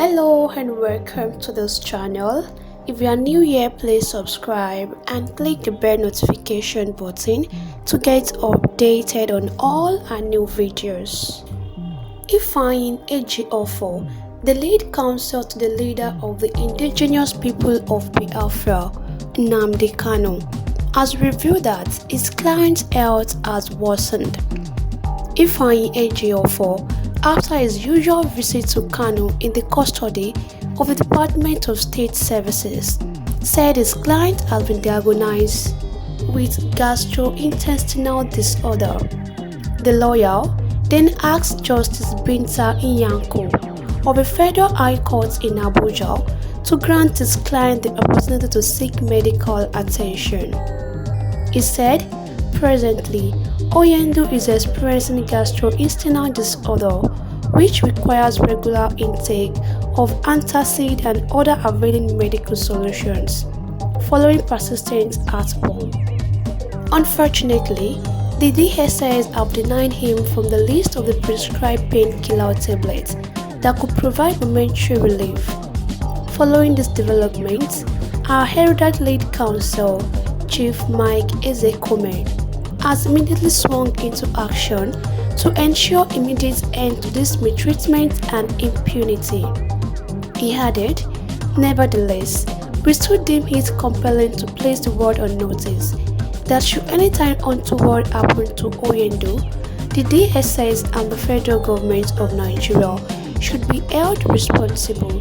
Hello and welcome to this channel. If you are new here, please subscribe and click the bell notification button to get updated on all our new videos. Ifeanyi Ejiofor, the lead counsel to the leader of the indigenous people of Biafra, Nnamdi Kanu, has revealed that his client's health has worsened. Ifeanyi Ejiofor, after his usual visit to Kanu in the custody of the Department of State Services, said his client has been diagnosed with gastrointestinal disorder. The lawyer then asked Justice Binta Nyako of the Federal High Court in Abuja to grant his client the opportunity to seek medical attention. He said, presently, Oyendo is experiencing gastrointestinal disorder, which requires regular intake of antacid and other availing medical solutions, following persistent heartburn. Unfortunately, the DSS have denied him from the list of the prescribed painkiller tablets that could provide momentary relief. Following this development, our heralded lead counsel, Chief Mike Ezekome, has immediately swung into action to ensure immediate end to this mistreatment and impunity. He added, nevertheless, we still deem it compelling to place the world on notice that should anytime untoward happen to Oyendo, the DSS and the federal government of Nigeria should be held responsible.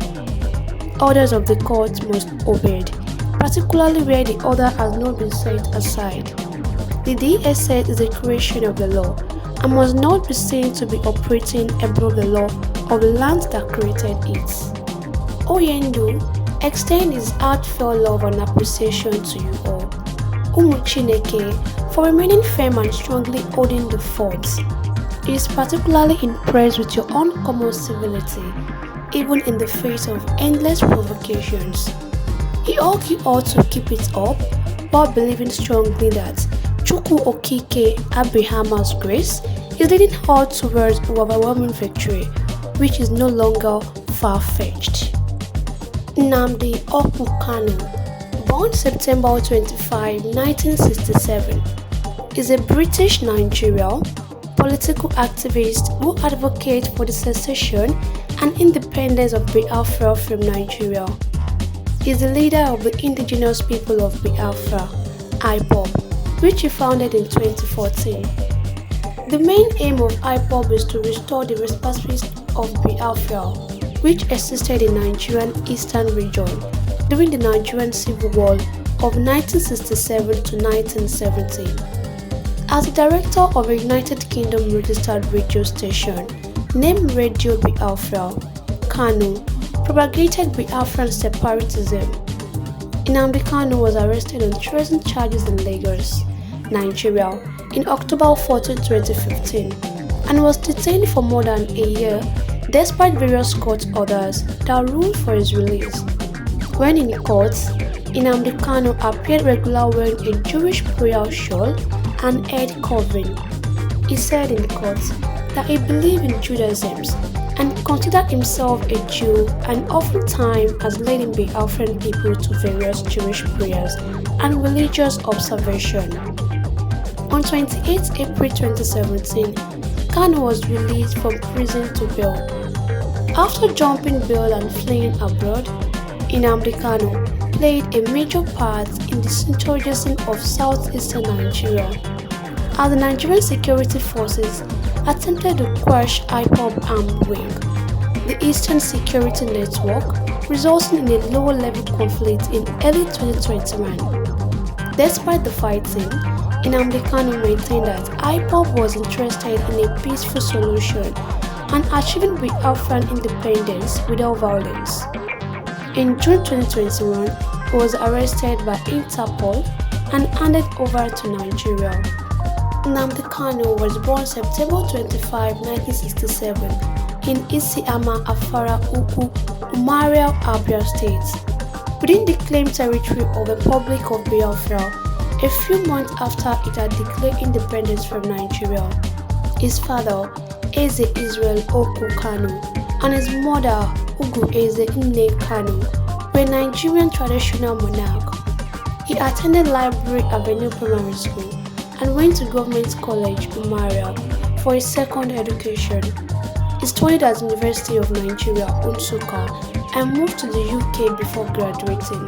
Orders of the court must be obeyed, particularly where the order has not been set aside. The DSS is a creation of the law and must not be seen to be operating above the law of the land that created it. Oyendo extends his heartfelt love and appreciation to you all, Chineke, for remaining firm and strongly holding the fort. He is particularly impressed with your uncommon civility, even in the face of endless provocations. He urged you all to keep it up while believing strongly that Chukwu Okike Abrahama's grace is leading all towards overwhelming victory, which is no longer far-fetched. Nnamdi Kanu, born September 25, 1967, is a British Nigerian political activist who advocates for the secession and independence of Biafra from Nigeria. He is the leader of the indigenous people of Biafra, IPOB, which he founded in 2014. The main aim of IPOB is to restore the respectiveness of Biafra, which existed in Nigerian eastern region during the Nigerian Civil War of 1967 to 1970. As the director of a United Kingdom registered radio station named Radio Biafra, Kanu propagated Biafran separatism. Nnamdi Kanu was arrested on treason charges in Lagos, Nigeria in October 14, 2015 and was detained for more than a year despite various court orders that ruled for his release. When in court, Nnamdi Kanu appeared regularly wearing a Jewish prayer shawl and head covering. He said in court that he believed in Judaism and considered himself a Jew and oftentimes has led in Biafran people to various Jewish prayers and religious observation. On 28 April 2017, Kanu was released from prison to bail. After jumping bail and fleeing abroad, Nnamdi Kanu played a major part in the insurgency of southeastern Nigeria, as the Nigerian security forces attempted to quash IPOB armed wing, the Eastern Security Network, resulting in a lower-level conflict in early 2021. Despite the fighting, Nnamdi Kanu maintained that IPOB was interested in a peaceful solution and achieving Biafran independence without violence. In June 2021, he was arrested by Interpol and handed over to Nigeria. Nnamdi Kanu was born September 25, 1967 in Isiama, Afara Ukwu, Umaria, Abia State, within the claimed territory of the Republic of Biafra, a few months after it had declared independence from Nigeria. His father, Eze Israel Oku Kanu, and his mother, Eze Nnamdi Kanu were a Nigerian traditional monarch. He attended Library Avenue Primary School and went to Government College, Umaria, for his second education. He studied at the University of Nigeria, Nsukka, and moved to the UK before graduating.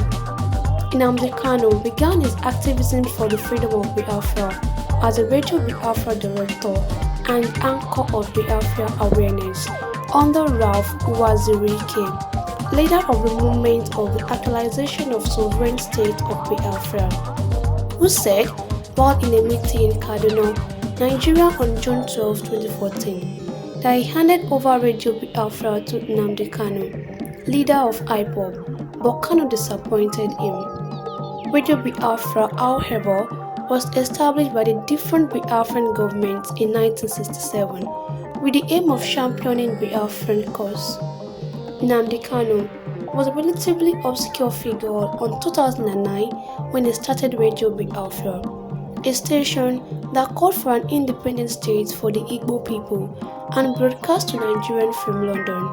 Nnamdi Kanu began his activism for the freedom of Biafra as a Radio Biafra director and anchor of Biafra awareness under Ralph Uwazirike, leader of the movement of the actualization of sovereign state of Biafra, who said, while in a meeting in Kaduna, Nigeria on June 12, 2014, that he handed over Radio Biafra to Nnamdi Kanu, leader of IPOB, but Kanu disappointed him. Radio Biafra, however, was established by the different Biafran governments in 1967 with the aim of championing Biafran cause. Nnamdi Kanu was a relatively obscure figure until 2009 when he started Radio Biafra, a station that called for an independent state for the Igbo people and broadcast to Nigerian from London.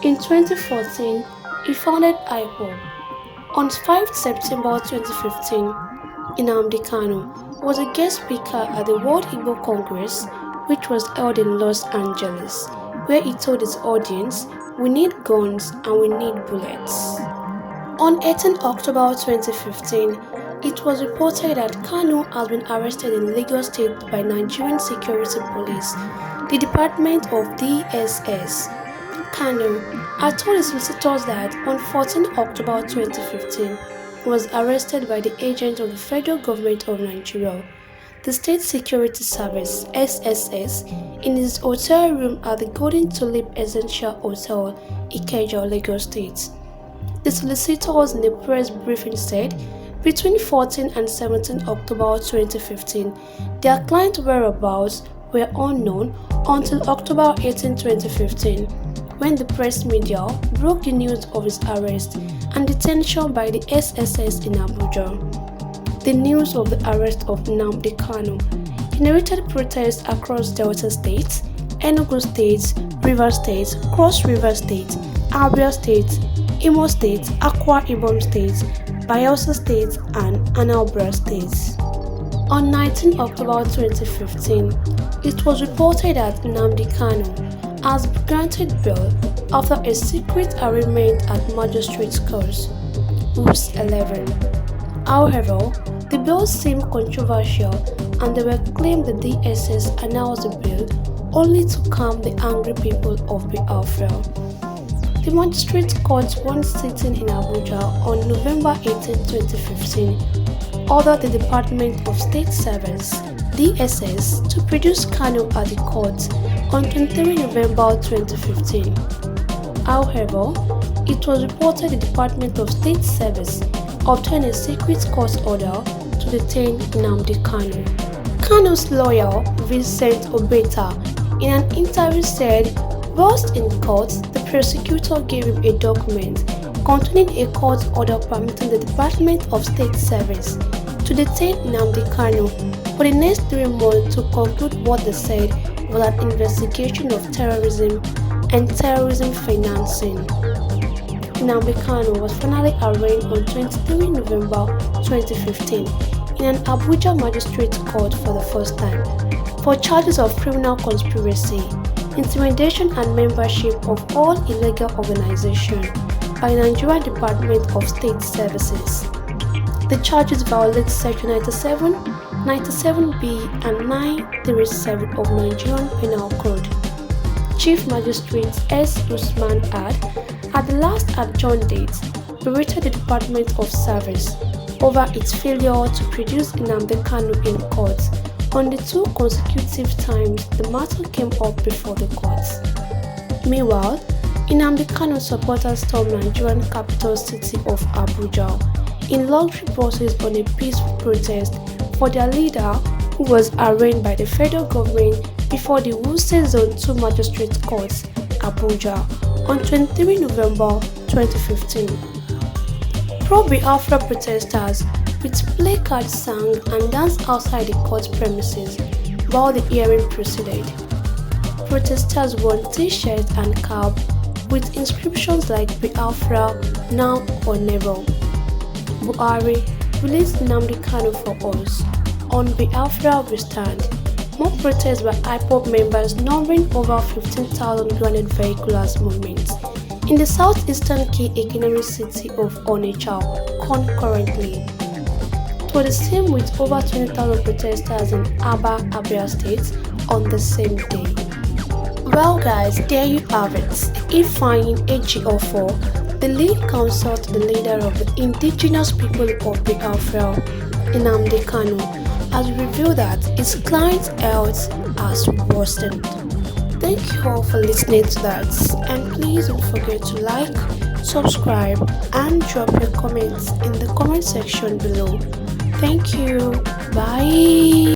In 2014, he founded IPOB. On 5 September 2015, Nnamdi Kanu was a guest speaker at the World Igbo Congress, which was held in Los Angeles, where he told his audience, "We need guns and we need bullets." On 18 October 2015, it was reported that Kanu has been arrested in Lagos State by Nigerian Security Police, the Department of DSS. Kanu had told his solicitors that on 14 October 2015, he was arrested by the agents of the Federal Government of Nigeria, the State Security Service (SSS), in his hotel room at the Golden Tulip Essential Hotel, Ikeja, Lagos State. The solicitors in a press briefing said, between 14 and 17 October 2015, their client whereabouts were unknown until October 18, 2015, when the press media broke the news of his arrest and detention by the SSS in Abuja. The news of the arrest of Nnamdi Kanu generated protests across Delta State, Enugu State, Rivers State, Cross River State, Abia State, Imo State, Akwa Ibom State, Bayelsa State, and Anambra State. On 19 October 2015, it was reported that Nnamdi Kanu has been granted bail after a secret arraignment at Magistrates Court, Woods 11. However, the bail seemed controversial and there were claims the DSS announced the bail only to calm the angry people of Biafra. The Magistrates Court, one sitting in Abuja on November 18, 2015, ordered the Department of State Service (DSS) to produce Kanu at the court on 23 November 2015. However, it was reported the Department of State Service obtained a secret court order to detain Nnamdi Kanu. Kanu's lawyer, Vincent Obeta, in an interview said, whilst in court, the prosecutor gave him a document containing a court order permitting the Department of State Service to detain Nnamdi Kanu for the next 3 months to conclude what they said was an investigation of terrorism and terrorism financing. Nnamdi Kanu was finally arraigned on 23 November 2015 in an Abuja magistrate court for the first time for charges of criminal conspiracy, intimidation and membership of all illegal organizations by Nigerian Department of State Services. The charges violate Section 97, 97B and 937 of Nigerian Penal Code. Chief Magistrate S. Usman at the last adjourned date, berated the Department of Service over its failure to produce Nnamdi Kanu in court on the 2 consecutive times the matter came up before the courts. Meanwhile, Nnamdi Kanu supporters stormed Nigerian capital city of Abuja in luxury buses on a peaceful protest for their leader who was arraigned by the federal government before the Wuse Zone 2 Magistrate Court, Abuja, on 23 November 2015. Pro-Biafra protesters with placards sang and danced outside the court premises while the hearing proceeded. Protesters wore T-shirts and cap with inscriptions like Biafra, now or never. Buhari released Nnamdi Kanu for us. On Biafra we stand. More protests by IPOB members numbering over 15,000 grounded vehicles movements in the southeastern key economic city of Onitsha concurrently. It was the same with over 20,000 protesters in Aba, Abia State on the same day. Well guys, there you have it. If finding AGO4, the lead counsel to the leader of the indigenous people of Biafra, Nnamdi Kanu, has revealed that his client's health has worsened. Thank you all for listening to that, and please don't forget to like, subscribe and drop your comments in the comment section below. Thank you. Bye.